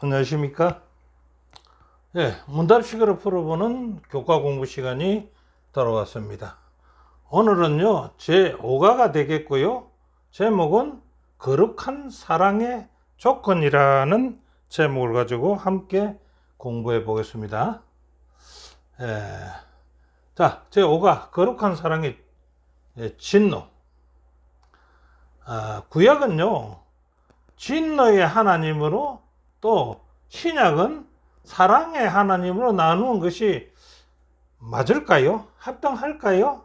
안녕하십니까? 예, 문답식으로 풀어보는 교과 공부 시간이 돌아왔습니다. 오늘은요, 제5가가 되겠고요. 제목은 거룩한 사랑의 조건이라는 제목을 가지고 함께 공부해 보겠습니다. 자, 제5가 거룩한 사랑의 진노. 구약은요, 진노의 하나님으로 또 신약은 사랑의 하나님으로 나누는 것이 맞을까요? 합당할까요?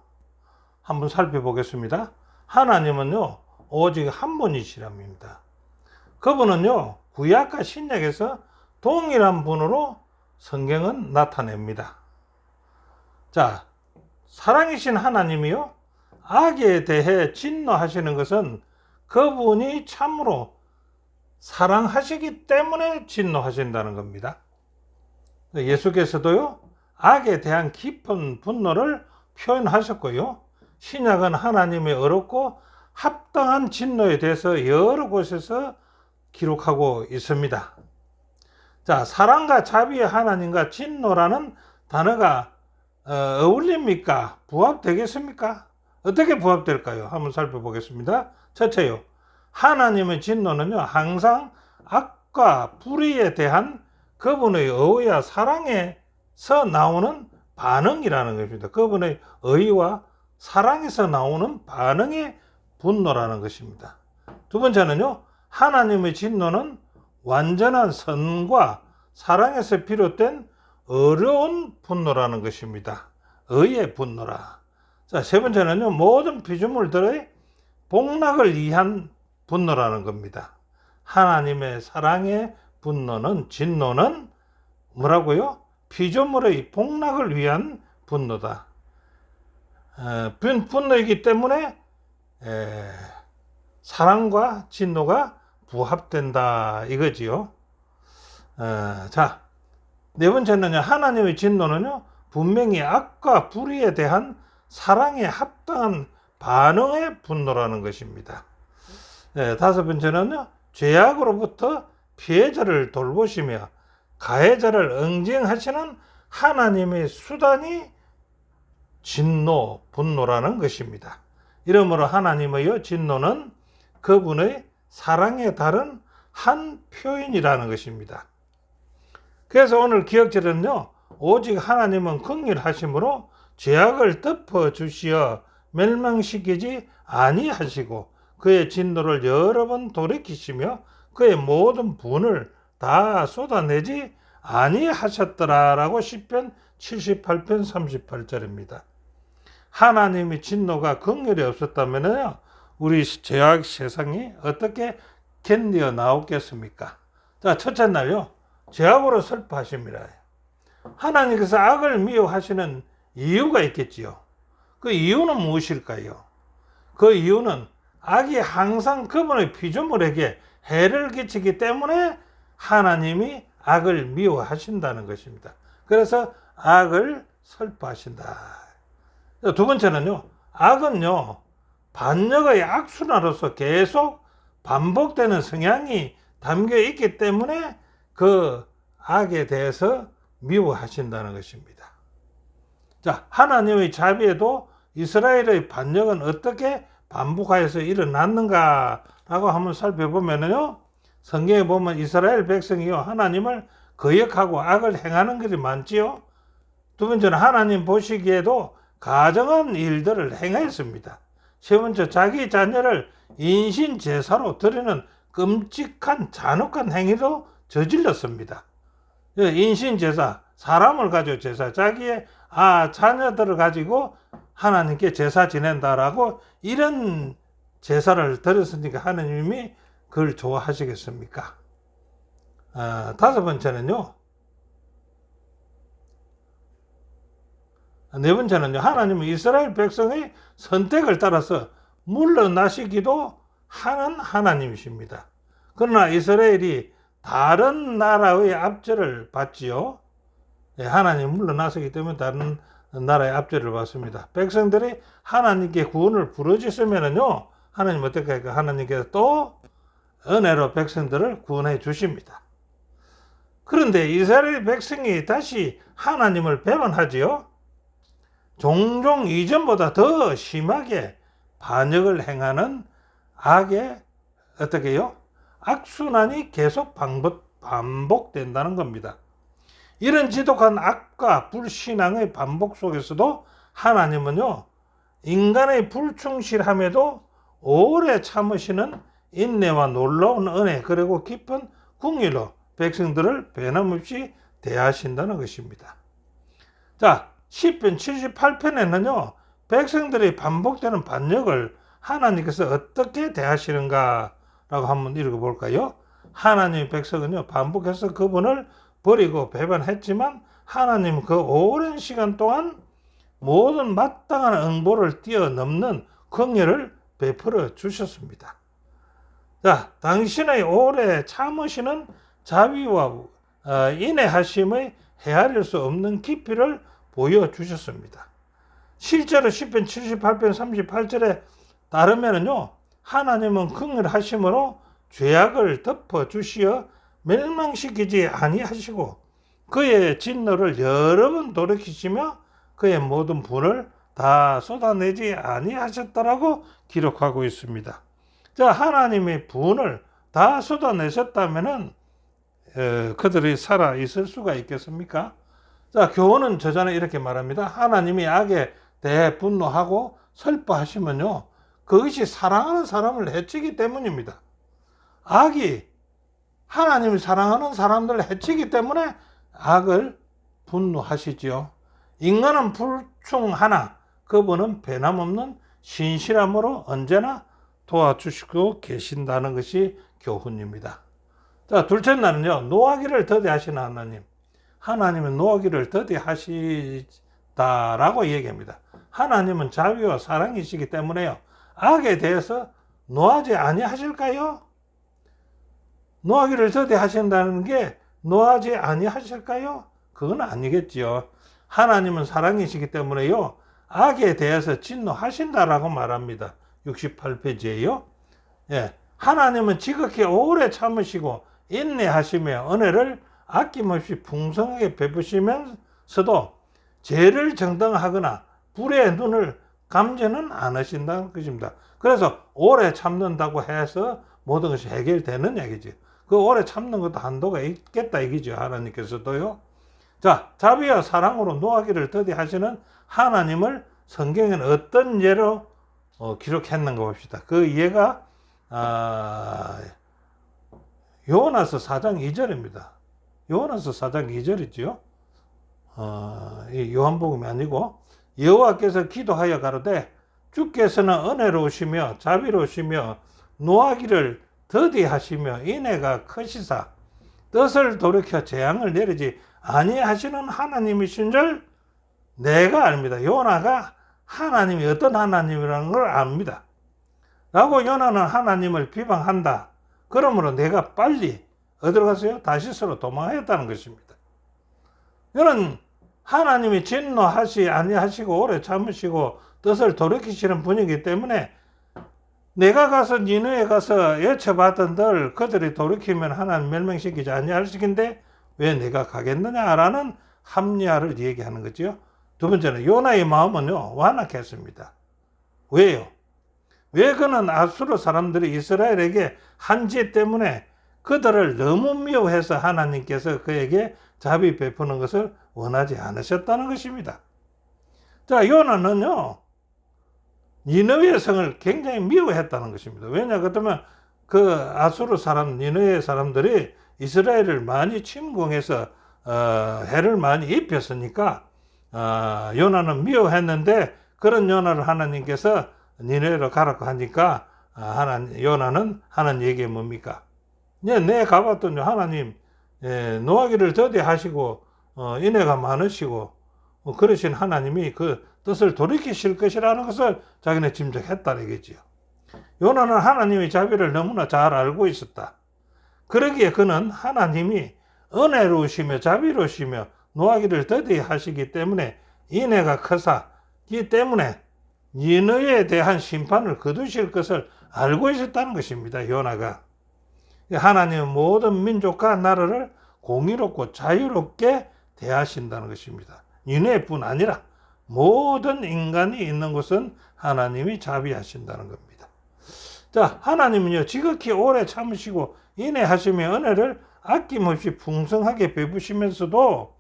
한번 살펴보겠습니다. 하나님은요, 오직 한 분이시랍니다. 그분은요, 구약과 신약에서 동일한 분으로 성경은 나타냅니다. 자, 사랑이신 하나님이요, 악에 대해 진노하시는 것은 그분이 참으로 사랑하시기 때문에 진노하신다는 겁니다. 예수께서도요, 악에 대한 깊은 분노를 표현하셨고요, 신약은 하나님의 어렵고 합당한 진노에 대해서 여러 곳에서 기록하고 있습니다. 자, 사랑과 자비의 하나님과 진노라는 단어가 어울립니까? 부합되겠습니까? 어떻게 부합될까요? 한번 살펴보겠습니다. 첫째요, 하나님의 진노는요, 항상 악과 불의에 대한 그분의 의와 사랑에서 나오는 반응이라는 것입니다. 그분의 의와 사랑에서 나오는 반응의 분노라는 것입니다. 두 번째는요, 하나님의 진노는 완전한 선과 사랑에서 비롯된 어려운 분노라는 것입니다. 의의 분노라. 자, 세 번째는요, 모든 피조물들의 복락을 위한 분노라는 겁니다. 하나님의 사랑의 분노는, 진노는 뭐라고요? 피조물의 복락을 위한 분노다. 분노이기 때문에 사랑과 진노가 부합된다 이거지요. 자, 네 번째는요, 하나님의 진노는요, 분명히 악과 불의에 대한 사랑에 합당한 반응의 분노라는 것입니다. 다섯 번째는요, 죄악으로부터 피해자를 돌보시며 가해자를 응징하시는 하나님의 수단이 진노, 분노라는 것입니다. 이러므로 하나님의 진노는 그분의 사랑에 다른 한 표현이라는 것입니다. 그래서 오늘 기억절은요, 오직 하나님은 긍휼하심으로 죄악을 덮어주시어 멸망시키지 아니하시고 그의 진노를 여러 번 돌이키시며 그의 모든 분을 다 쏟아내지 아니하셨더라라고 시편 78편 38절입니다. 하나님의 진노가 긍휼이 없었다면요, 우리 죄악 세상이 어떻게 견뎌 나오겠습니까? 자, 첫째 날요, 죄악으로 슬퍼하십니다. 하나님께서 악을 미워하시는 이유가 있겠지요. 그 이유는 무엇일까요? 그 이유는 악이 항상 그분의 피조물에게 해를 끼치기 때문에 하나님이 악을 미워하신다는 것입니다. 그래서 악을 슬퍼하신다. 두 번째는요, 악은요, 반역의 악순환으로서 계속 반복되는 성향이 담겨 있기 때문에 그 악에 대해서 미워하신다는 것입니다. 자, 하나님의 자비에도 이스라엘의 반역은 어떻게 반복하여서 일어났는가라고 한번 살펴보면요, 성경에 보면 이스라엘 백성이요, 하나님을 거역하고 악을 행하는 것이 많지요. 두 번째는 하나님 보시기에도 가정한 일들을 행했습니다. 세 번째, 자기 자녀를 인신 제사로 드리는 끔찍한 잔혹한 행위도 저질렀습니다. 인신 제사, 사람을 가지고 제사, 자기의 자녀들을 가지고 하나님께 제사 지낸다라고 이런 제사를 드렸으니까 하나님이 그걸 좋아하시겠습니까? 다섯 번째는요, 네 번째는요, 하나님은 이스라엘 백성의 선택을 따라서 물러나시기도 하는 하나님이십니다. 그러나 이스라엘이 다른 나라의 압제를 받지요. 하나님 물러나서기 때문에 다른 나라의 압제를 받습니다. 백성들이 하나님께 구원을 부르짖으면요, 하나님 어떻게 할까? 하나님께서 또 은혜로 백성들을 구원해 주십니다. 그런데 이스라엘 백성이 다시 하나님을 배반하지요. 종종 이전보다 더 심하게 반역을 행하는 악의 어떻게요? 악순환이 계속 반복된다는 겁니다. 이런 지독한 악과 불신앙의 반복 속에서도 하나님은요, 인간의 불충실함에도 오래 참으시는 인내와 놀라운 은혜, 그리고 깊은 긍휼로 백성들을 변함없이 대하신다는 것입니다. 자, 시편 78편에는요, 백성들이 반복되는 반역을 하나님께서 어떻게 대하시는가 라고 한번 읽어볼까요? 하나님의 백성은요, 반복해서 그분을 버리고 배반했지만 하나님은 그 오랜 시간 동안 모든 마땅한 응보를 뛰어넘는 긍휼을 베풀어 주셨습니다. 자, 당신의 오래 참으시는 자비와 인내하심의 헤아릴 수 없는 깊이를 보여주셨습니다. 실제로 시편 78편 38절에 따르면요, 하나님은 긍휼하심으로 죄악을 덮어주시어 멸망시키지 아니하시고 그의 진노를 여러 번 돌이키시며 그의 모든 분을 다 쏟아내지 아니하셨다라고 기록하고 있습니다. 자, 하나님의 분을 다 쏟아내셨다면은 그들이 살아 있을 수가 있겠습니까? 자, 교훈은 저자는 이렇게 말합니다. 하나님이 악에 대해 분노하고 슬퍼하시면요, 그것이 사랑하는 사람을 해치기 때문입니다. 악이 하나님이 사랑하는 사람들을 해치기 때문에 악을 분노하시지요. 인간은 불충하나 그분은 변함없는 신실함으로 언제나 도와주시고 계신다는 것이 교훈입니다. 자, 둘째 날은요, 노하기를 더디하시는 하나님. 하나님은 노하기를 더디하시다라고 얘기합니다. 하나님은 자비와 사랑이시기 때문에요, 악에 대해서 노하지 아니하실까요? 노하기를 더디하신다는 게 노하지 아니하실까요? 그건 아니겠지요. 하나님은 사랑이시기 때문에요, 악에 대해서 진노하신다라고 말합니다. 68페이지에요. 예, 하나님은 지극히 오래 참으시고 인내하시며 은혜를 아낌없이 풍성하게 베푸시면서도 죄를 정당하거나 불의 눈을 감지는 않으신다는 것입니다. 그래서 오래 참는다고 해서 모든 것이 해결되는 얘기죠. 그 오래 참는 것도 한도가 있겠다 얘기죠. 하나님께서도요. 자, 자비와 사랑으로 노하기를 더디하시는 하나님을 성경에는 어떤 예로 기록했는가 봅시다. 그 예가 요나서 4장 2절입니다. 요나서 4장 2절이지요. 요한복음이 아니고, 여호와께서 기도하여 가로되 주께서는 은혜로우시며 자비로우시며 노하기를 더디하시며 인애가 크시사 뜻을 돌이켜 재앙을 내리지 아니하시는 하나님이신 줄 내가 압니다. 요나가 하나님이 어떤 하나님이라는 걸 압니다. 라고 요나는 하나님을 비방한다. 그러므로 내가 빨리 어디로 갔어요? 다시스로 도망했다는 것입니다. 이는 하나님이 진노하시 아니하시고 오래 참으시고 뜻을 돌이키시는 분이기 때문에 내가 가서 니느에 가서 여쭤봤던들 그들이 돌이키면 하나님 멸망시키지 아니할 시긴데 왜 내가 가겠느냐라는 합리화를 얘기하는 거죠. 두 번째는 요나의 마음은요, 완악했습니다. 왜요? 왜 그는 아수르 사람들이 이스라엘에게 한 죄 때문에 그들을 너무 미워해서 하나님께서 그에게 자비 베푸는 것을 원하지 않으셨다는 것입니다. 자, 요나는요, 니느웨 성을 굉장히 미워했다는 것입니다. 왜냐 그러면 그 아수르 사람, 니느웨 사람들이 이스라엘을 많이 침공해서 해를 많이 입혔으니까 요나는 미워했는데, 그런 요나를 하나님께서 니느웨로 가라고 하니까 요나는 하는 얘기가 뭡니까? 내 가봤더니 하나님 노하기를 더디하시고 인애가 많으시고 그러신 하나님이 그 뜻을 돌이키실 것이라는 것을 자기네 짐작했다는 얘기지요. 요나는 하나님의 자비를 너무나 잘 알고 있었다. 그러기에 그는 하나님이 은혜로우시며 자비로우시며 노하기를 더디하시기 때문에 인애가 크사기 때문에 니느웨에 대한 심판을 거두실 것을 알고 있었다는 것입니다. 요나가. 하나님은 모든 민족과 나라를 공의롭고 자유롭게 대하신다는 것입니다. 니네뿐 아니라 모든 인간이 있는 곳은 하나님이 자비하신다는 겁니다. 자, 하나님은요, 지극히 오래 참으시고 인내하시며 은혜를 아낌없이 풍성하게 베푸시면서도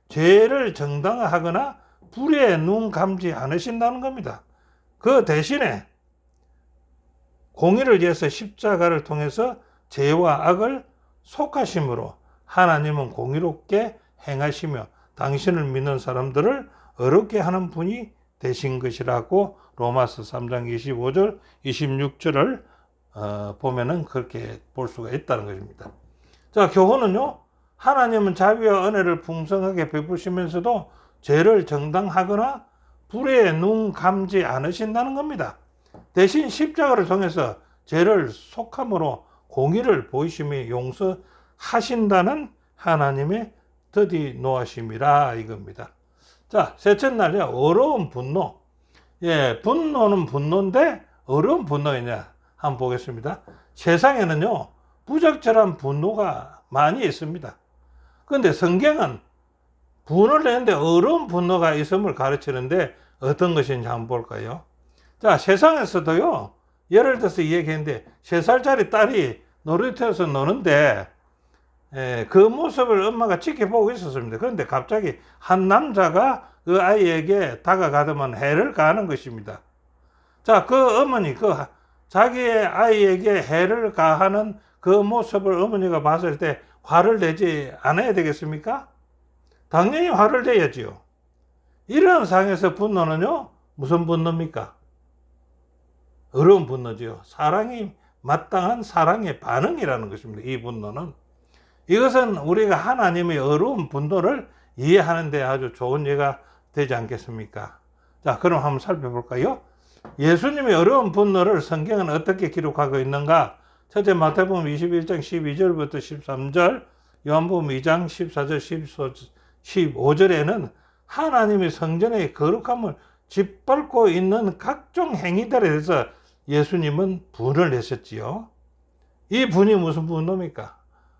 죄를 정당화하거나 불의에 눈 감지 않으신다는 겁니다. 그 대신에 공의를 위해서 십자가를 통해서 죄와 악을 속하심으로 하나님은 공의롭게 행하시며 당신을 믿는 사람들을 어렵게 하는 분이 되신 것이라고 로마서 3장 25절, 26절을 보면은 그렇게 볼 수가 있다는 것입니다. 자, 교훈은요, 하나님은 자비와 은혜를 풍성하게 베푸시면서도 죄를 정당하거나 불의에 눈 감지 않으신다는 겁니다. 대신 십자가를 통해서 죄를 속함으로 공의를 보이시며 용서하신다는 하나님의 더디 노하심이라 이겁니다. 자, 셋째 날에 어려운 분노. 예, 분노는 분노인데 어려운 분노이냐 한번 보겠습니다. 세상에는요, 부적절한 분노가 많이 있습니다. 그런데 성경은 분을 내는데 어려운 분노가 있음을 가르치는데 어떤 것인지 한번 볼까요? 자, 세상에서도요, 예를 들어서 얘기했는데 3살짜리 딸이 놀이터에서 노는데 그 모습을 엄마가 지켜보고 있었습니다. 그런데 갑자기 한 남자가 그 아이에게 다가가더만 해를 가하는 것입니다. 자, 그 어머니, 자기의 아이에게 해를 가하는 그 모습을 어머니가 봤을 때 화를 내지 않아야 되겠습니까? 당연히 화를 내야지요. 이런 상황에서 분노는요, 무슨 분노입니까? 어려운 분노지요. 사랑이 마땅한 사랑의 반응이라는 것입니다. 이 분노는. 이것은 우리가 하나님의 어려운 분노를 이해하는 데 아주 좋은 예가 되지 않겠습니까? 자, 그럼 한번 살펴볼까요? 예수님의 어려운 분노를 성경은 어떻게 기록하고 있는가? 첫째, 마태복음 21장 12절부터 13절, 요한복음 2장 14절, 15절에는 하나님의 성전의 거룩함을 짓밟고 있는 각종 행위들에 대해서 예수님은 분을 내셨지요. 이 분이 무슨 분노입니까?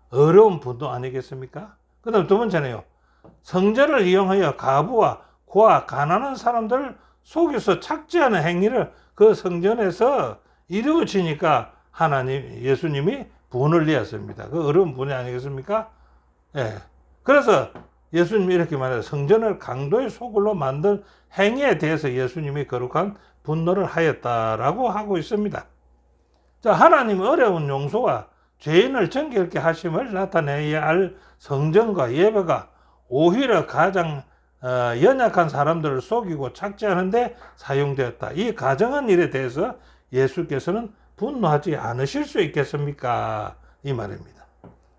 어려운 분노 아니겠습니까? 그 다음 두 번째는요, 성전을 이용하여 가부와 고아, 가난한 사람들을 속여서 착취하는 행위를 그 성전에서 이루어지니까 예수님이 분을 내었습니다. 그 어려운 분이 아니겠습니까? 예. 그래서 예수님이 이렇게 말해요. 성전을 강도의 소굴로 만든 행위에 대해서 예수님이 거룩한 분노를 하였다라고 하고 있습니다. 자, 하나님의 어려운 용서와 죄인을 정결케 하심을 나타내야 할 성전과 예배가 오히려 가장 연약한 사람들을 속이고 착취하는 데 사용되었다. 이 가정한 일에 대해서 예수께서는 분노하지 않으실 수 있겠습니까? 이 말입니다.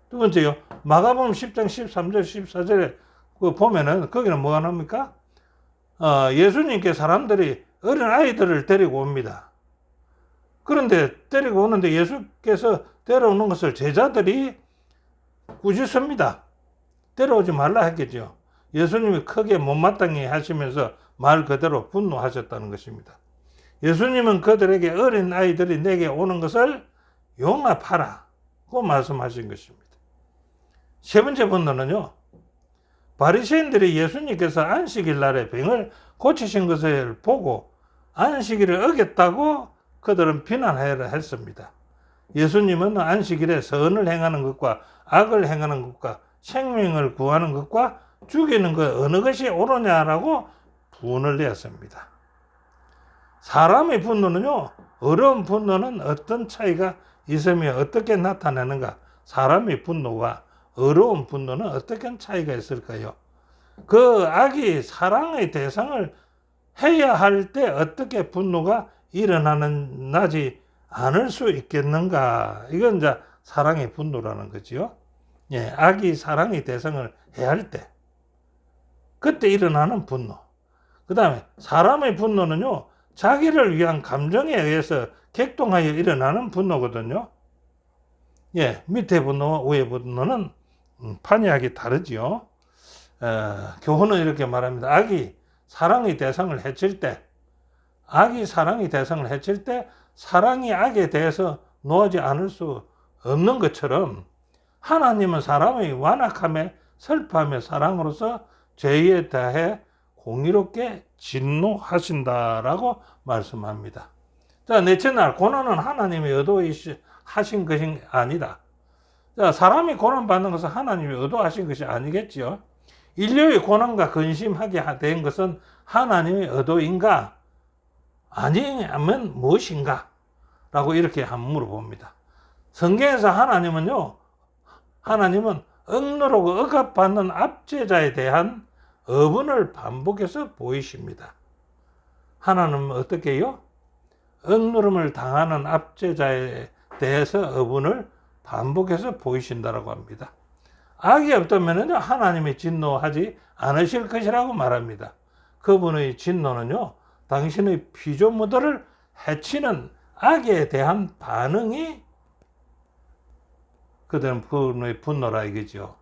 두 번째요, 마가복음 10장 13절 14절에 보면은 거기는 뭐가 나옵니까? 예수님께 사람들이 어린 아이들을 데리고 옵니다. 그런데 데리고 오는데 예수께서 데려오는 것을 제자들이 꾸짖습니다. 데려오지 말라 했겠죠. 예수님이 크게 못마땅히 하시면서 말 그대로 분노하셨다는 것입니다. 예수님은 그들에게 어린 아이들이 내게 오는 것을 용납하라 고 말씀하신 것입니다. 세 번째 분노는요, 바리새인들이 예수님께서 안식일 날에 병을 고치신 것을 보고 안식일을 어겼다고 그들은 비난하여라 했습니다. 예수님은 안식일에 선을 행하는 것과 악을 행하는 것과 생명을 구하는 것과 죽이는 것 어느 것이 옳으냐라고 분을 내었습니다. 사람의 분노는요, 어려운 분노는 어떤 차이가 있으며 어떻게 나타나는가? 사람의 분노와 어려운 분노는 어떻게 차이가 있을까요? 그 악이 사랑의 대상을 해야 할 때 어떻게 분노가 일어나지 않을 수 있겠는가? 이건 이제 사랑의 분노라는 거지요. 예, 악이 사랑의 대상을 해야 할 때, 그때 일어나는 분노. 그 다음에 사람의 분노는요, 자기를 위한 감정에 의해서 격동하여 일어나는 분노거든요. 예, 밑에 분노와 위에 분노는 판이하기 다르지요. 교훈은 이렇게 말합니다. 악이 사랑의 대상을 해칠 때, 사랑이 악에 대해서 노하지 않을 수 없는 것처럼 하나님은 사람의 완악함에 슬퍼하며 사랑으로서 죄에 대해 공의롭게 진노하신다라고 말씀합니다. 자, 넷째 날, 고난은 하나님의 의도하신 것이 아니다. 자, 사람이 고난받는 것은 하나님이 의도하신 것이 아니겠지요. 인류의 고난과 근심하게 된 것은 하나님의 의도인가? 아니면 무엇인가? 라고 이렇게 한번 물어봅니다. 성경에서 하나님은 억누르고 억압받는 압제자에 대한 어분을 반복해서 보이십니다. 하나님은 어떻게 해요? 억누름을 당하는 압제자에 대해서 어분을 반복해서 보이신다라고 합니다. 악이 없다면요, 하나님이 진노하지 않으실 것이라고 말합니다. 그분의 진노는요, 당신의 피조물들을 해치는 악에 대한 반응이 그분의 분노라 이거죠.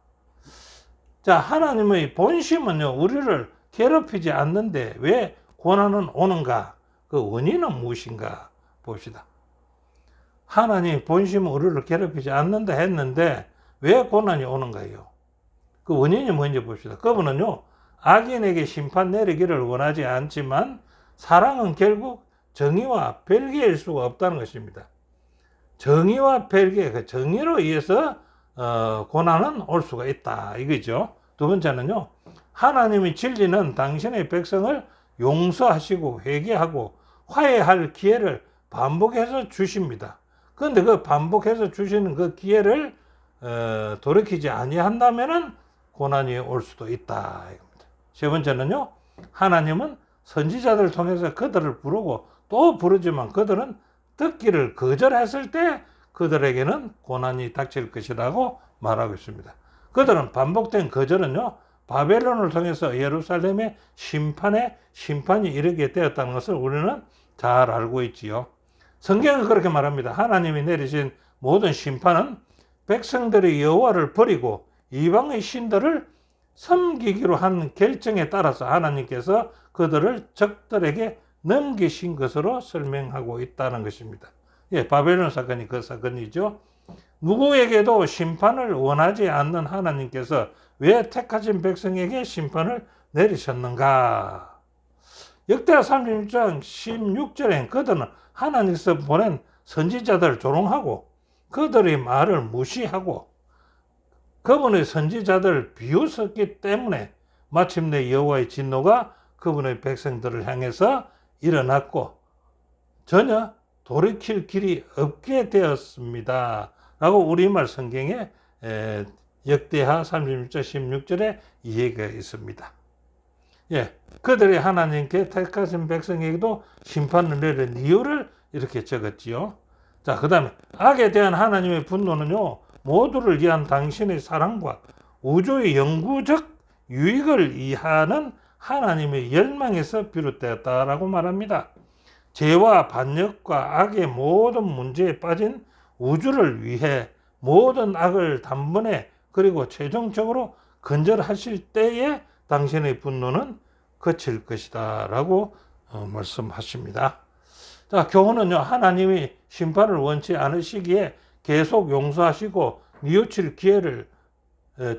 자, 하나님의 본심은요, 우리를 괴롭히지 않는데 왜 고난은 오는가? 그 원인은 무엇인가 봅시다. 하나님 본심은 우리를 괴롭히지 않는다 했는데 왜 고난이 오는가요? 그 원인이 뭔지 봅시다. 그분은요, 악인에게 심판 내리기를 원하지 않지만 사랑은 결국 정의와 별개일 수가 없다는 것입니다. 정의와 별개, 그 정의로 의해서 고난은 올 수가 있다 이거죠. 두 번째는요, 하나님의 진리는 당신의 백성을 용서하시고 회개하고 화해할 기회를 반복해서 주십니다. 그런데 그 반복해서 주시는 그 기회를 돌이키지 아니한다면은 고난이 올 수도 있다 이겁니다. 세 번째는요, 하나님은 선지자들을 통해서 그들을 부르고 또 부르지만 그들은 듣기를 거절했을 때 그들에게는 고난이 닥칠 것이라고 말하고 있습니다. 그들은 반복된 거절은요, 바벨론을 통해서 예루살렘의 심판이 이르게 되었다는 것을 우리는 잘 알고 있지요. 성경은 그렇게 말합니다. 하나님이 내리신 모든 심판은 백성들의 여호와를 버리고 이방의 신들을 섬기기로 한 결정에 따라서 하나님께서 그들을 적들에게 넘기신 것으로 설명하고 있다는 것입니다. 예, 바벨론 사건이 그 사건이죠. 누구에게도 심판을 원하지 않는 하나님께서 왜 택하신 백성에게 심판을 내리셨는가? 역대하 36장 16절엔 그들은 하나님께서 보낸 선지자들을 조롱하고 그들의 말을 무시하고 그분의 선지자들을 비웃었기 때문에 마침내 여호와의 진노가 그분의 백성들을 향해서 일어났고 전혀 돌이킬 길이 없게 되었습니다. 라고 우리말 성경에 역대하 36장 16절에 이 얘기가 있습니다. 예, 그들이 하나님께 택하신 백성에게도 심판을 내린 이유를 이렇게 적었지요. 자, 그 다음에 악에 대한 하나님의 분노는요, 모두를 위한 당신의 사랑과 우주의 영구적 유익을 이해하는 하나님의 열망에서 비롯되었다라고 말합니다. 죄와 반역과 악의 모든 문제에 빠진 우주를 위해 모든 악을 단번에 그리고 최종적으로 건절하실 때에 당신의 분노는 그칠 것이다 라고 말씀하십니다. 자, 교훈은요, 하나님이 심판을 원치 않으시기에 계속 용서하시고 뉘우칠 기회를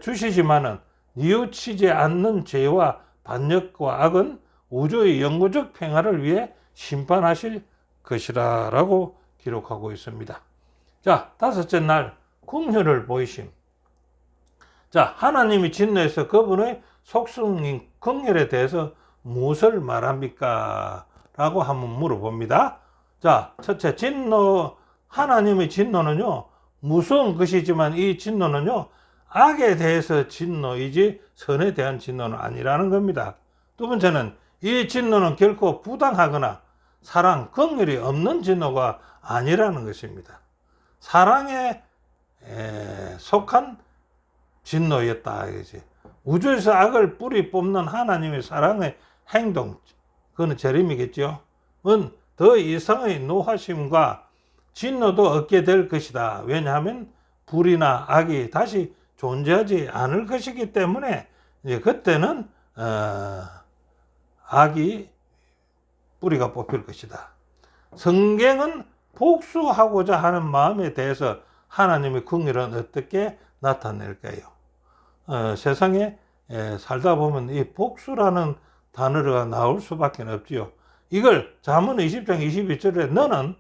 주시지만은 뉘우치지 않는 죄와 반역과 악은 우주의 영구적 평화를 위해 심판하실 것이라 라고 기록하고 있습니다. 자, 다섯째 날 긍휼을 보이심. 자, 하나님이 진노해서 그분의 속성인 긍휼에 대해서 무엇을 말합니까? 라고 한번 물어봅니다. 자, 첫째, 하나님의 진노는요, 무서운 것이지만 이 진노는요, 악에 대해서 진노이지 선에 대한 진노는 아니라는 겁니다. 두 번째는 이 진노는 결코 부당하거나 사랑, 긍휼이 없는 진노가 아니라는 것입니다. 사랑에 속한 진노였다 이거지. 우주에서 악을 뿌리 뽑는 하나님의 사랑의 행동, 그거는 재림이겠죠. 더 이상의 노하심과 진노도 얻게 될 것이다. 왜냐하면 불이나 악이 다시 존재하지 않을 것이기 때문에 이제 그때는 악이 뿌리가 뽑힐 것이다. 성경은 복수하고자 하는 마음에 대해서 하나님의 긍휼은 어떻게 나타낼까요? 세상에 살다 보면 이 복수라는 단어가 나올 수밖에 없지요. 이걸 잠언 20장 22절에 너는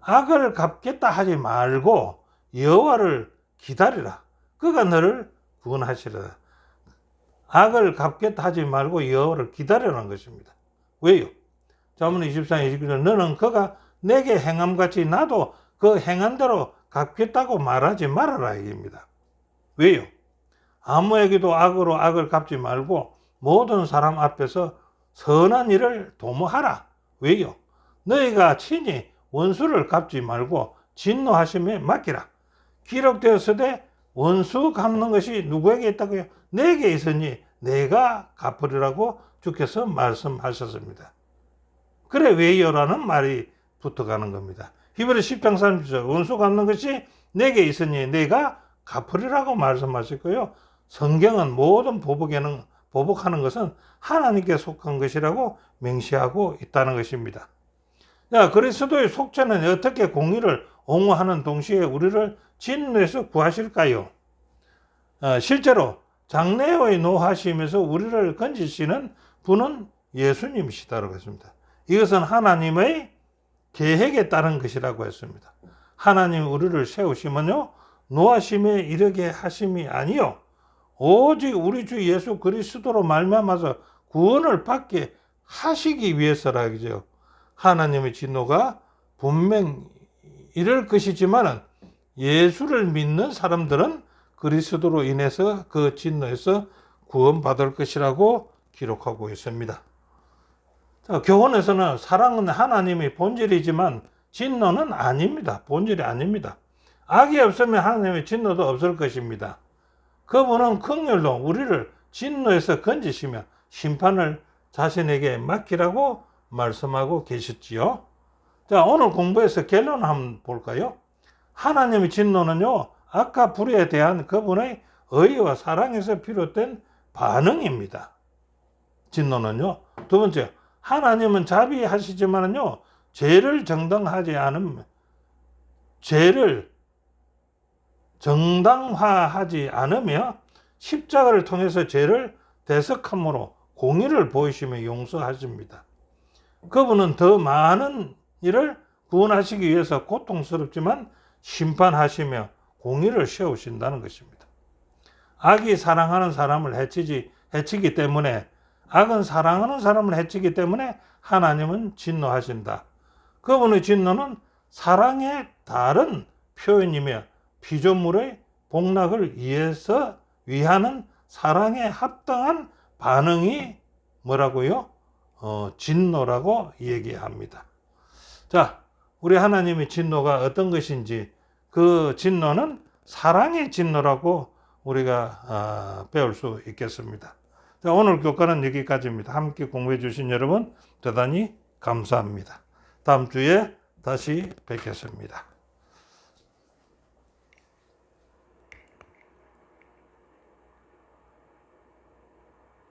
악을 갚겠다 하지 말고 여호와를 기다리라. 그가 너를 구원하시리라. 악을 갚겠다 하지 말고 여호와를 기다리라는 것입니다. 왜요? 잠언 24장 29절 너는 그가 내게 행함같이 나도 그 행한 대로 갚겠다고 말하지 말아라 얘기입니다. 왜요? 아무에게도 악으로 악을 갚지 말고 모든 사람 앞에서 선한 일을 도모하라. 왜요? 너희가 친히 원수를 갚지 말고 진노하심에 맡기라. 기록되었으되 원수 갚는 것이 누구에게 있다고요? 내게 있으니 내가 갚으리라고 주께서 말씀하셨습니다. 그래 왜요라는 말이 붙어가는 겁니다. 히브리 10장 30절 원수 갚는 것이 내게 있으니 내가 갚으리라고 말씀하셨고요. 성경은 모든 보복하는 것은 하나님께 속한 것이라고 명시하고 있다는 것입니다. 자, 그리스도의 속죄는 어떻게 공의를 옹호하는 동시에 우리를 진노에서 구하실까요? 실제로 장래의 노하심에서 우리를 건지시는 분은 예수님이시다라고 했습니다. 이것은 하나님의 계획에 따른 것이라고 했습니다. 하나님 우리를 세우시면요 노하심에 이르게 하심이 아니요 오직 우리 주 예수 그리스도로 말미암아서 구원을 받게 하시기 위해서라죠. 하나님의 진노가 분명 이럴 것이지만은 예수를 믿는 사람들은 그리스도로 인해서 그 진노에서 구원받을 것이라고 기록하고 있습니다. 자, 교훈에서는 사랑은 하나님의 본질이지만 진노는 아닙니다. 본질이 아닙니다. 악이 없으면 하나님의 진노도 없을 것입니다. 그분은 긍휼로 우리를 진노에서 건지시며 심판을 자신에게 맡기라고 말씀하고 계셨지요. 자, 오늘 공부해서 결론 한번 볼까요? 하나님의 진노는요, 악과 불의에 대한 그분의 의와 사랑에서 비롯된 반응입니다. 진노는요. 두 번째, 하나님은 자비하시지만은요, 죄를 정당화하지 않으며 십자가를 통해서 죄를 대속함으로 공의를 보이시며 용서하십니다. 그분은 더 많은 일을 구원하시기 위해서 고통스럽지만 심판하시며 공의를 세우신다는 것입니다. 악이 사랑하는 사람을 해치기 때문에 악은 사랑하는 사람을 해치기 때문에 하나님은 진노하신다. 그분의 진노는 사랑의 다른 표현이며 피조물의 복락을 위하는 사랑에 합당한 반응이 뭐라고요? 진노라고 얘기합니다. 자, 우리 하나님의 진노가 어떤 것인지 그 진노는 사랑의 진노라고 우리가 배울 수 있겠습니다. 자, 오늘 교과는 여기까지입니다. 함께 공부해 주신 여러분 대단히 감사합니다. 다음 주에 다시 뵙겠습니다.